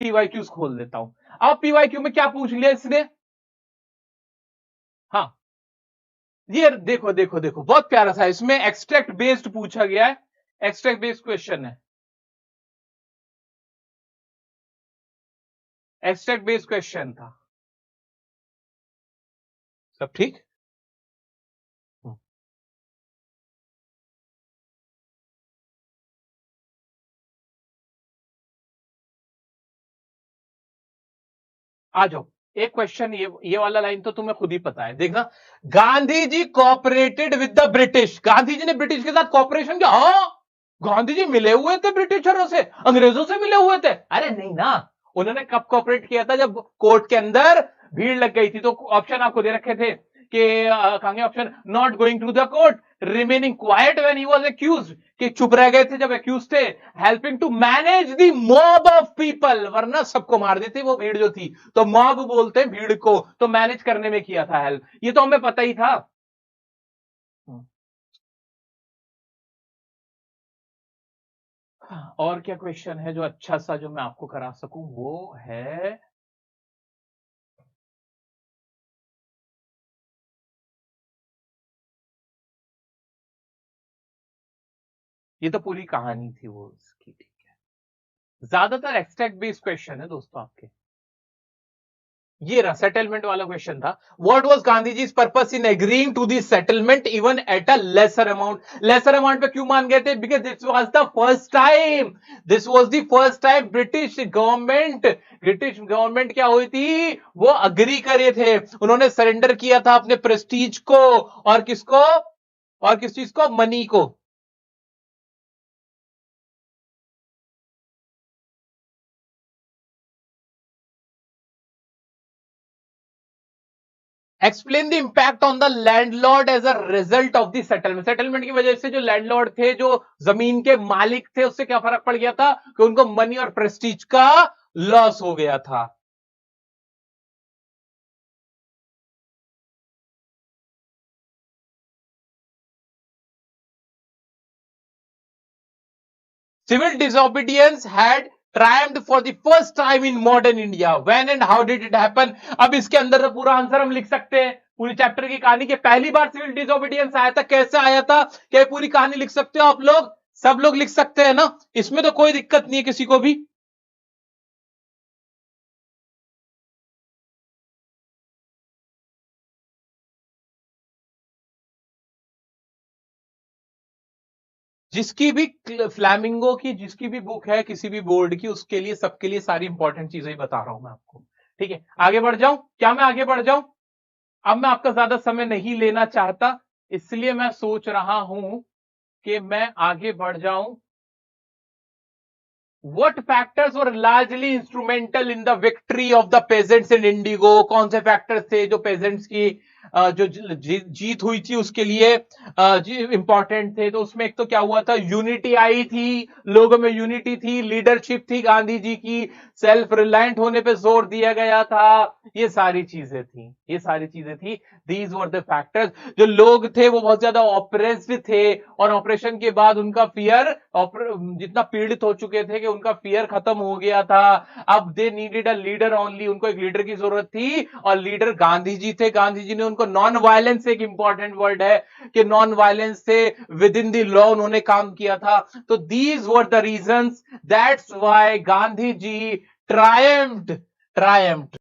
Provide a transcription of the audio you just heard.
PYQs खोल देता हूं। अब पीवाईक्यू में क्या पूछ लिया इसने? हाँ, ये देखो देखो देखो, बहुत प्यारा सा, इसमें एक्सट्रैक्ट बेस्ड पूछा गया है, एक्सट्रैक्ट बेस्ड क्वेश्चन है, एक्सट्रैक्ट बेस्ड क्वेश्चन था। सब ठीक? आ जाओ, एक क्वेश्चन, ये वाला लाइन तो तुम्हें खुद ही पता है, देखना। Gandhi ji cooperated with the British, Gandhi ji ने ब्रिटिश के साथ कोऑपरेशन किया। हाँ, गांधी जी मिले हुए थे ब्रिटिशरों से, अंग्रेजों से मिले हुए थे? अरे नहीं ना, उन्होंने कब कोऑपरेट किया था? जब कोर्ट के अंदर भीड़ लग गई थी। तो ऑप्शन आपको दे रखे थे कि कहेंगे option, not going to the court, remaining quiet when he was accused, कि चुप रह गए थे जब एक्यूज थे, helping to manage the mob of people, वरना सबको मार देते वो भीड़ जो थी। तो मॉब बोलते हैं भीड़ को, तो मैनेज करने में किया था हेल्प, ये तो हमें पता ही था। और क्या क्वेश्चन है जो अच्छा सा जो मैं आपको करा सकूं? वो है, ये तो पूरी कहानी थी वो उसकी, ठीक है। ज्यादातर एक्सट्रैक्ट बेस्ड क्वेश्चन है दोस्तों आपके। ये रहा सेटलमेंट वाला क्वेश्चन था। What was Gandhi ji purpose in agreeing to this settlement even at a lesser amount? Lesser amount पे क्यों मान गए थे? Because this was the first time British government क्या हुई थी, वो अग्री करे थे, उन्होंने सरेंडर किया था अपने प्रेस्टीज को, और किसको, और किस चीज को? मनी को। Explain the impact on the landlord as a result of the settlement, settlement की वजह से जो लैंडलॉर्ड थे, जो जमीन के मालिक थे, उससे क्या फर्क पड़ गया था कि उनको मनी और प्रेस्टीज का लॉस हो गया था। Civil disobedience had triumphed for the first time in modern India, when and how did it happen? अब इसके अंदर तो पूरा आंसर हम लिख सकते हैं, पूरी चैप्टर की कहानी के पहली बार सिविल डिसोबीडियंस आया था, कैसे आया था, क्या पूरी कहानी लिख सकते हो आप लोग? सब लोग लिख सकते हैं ना, इसमें तो कोई दिक्कत नहीं है किसी को भी। जिसकी भी फ्लैमिंगो की जिसकी भी बुक है किसी भी बोर्ड की, उसके लिए सबके लिए सारी इंपॉर्टेंट चीजें ही बता रहा हूं मैं आपको। ठीक है, आगे बढ़ जाऊं क्या? मैं आगे बढ़ जाऊं? अब मैं आपका ज्यादा समय नहीं लेना चाहता, इसलिए मैं सोच रहा हूं कि मैं आगे बढ़ जाऊं। What factors were largely instrumental in the victory of the peasants in Indigo? कौन से फैक्टर्स थे जो पेजेंट्स की जो जीत हुई थी उसके लिए इंपॉर्टेंट थे? तो उसमें एक तो क्या हुआ था, यूनिटी आई थी, लोगों में यूनिटी थी, लीडरशिप थी गांधी जी की, सेल्फ रिलायंट होने पे जोर दिया गया था, ये सारी चीजें थी, ये सारी चीजें थी। These were the factors. जो लोग थे वो बहुत ज्यादा ऑपरेस्ड थे, और ऑपरेशन के बाद उनका फियर, जितना पीड़ित हो चुके थे कि उनका फियर खत्म हो गया था। अब they needed a leader only, उनको एक लीडर की जरूरत थी, और लीडर गांधी जी थे। गांधी जी ने उनको नॉन वायलेंस, एक इंपॉर्टेंट वर्ड है कि नॉन वायलेंस से विद इन द लॉ उन्होंने काम किया था। तो these were the reasons, that's why Gandhi ji triumphed, triumphed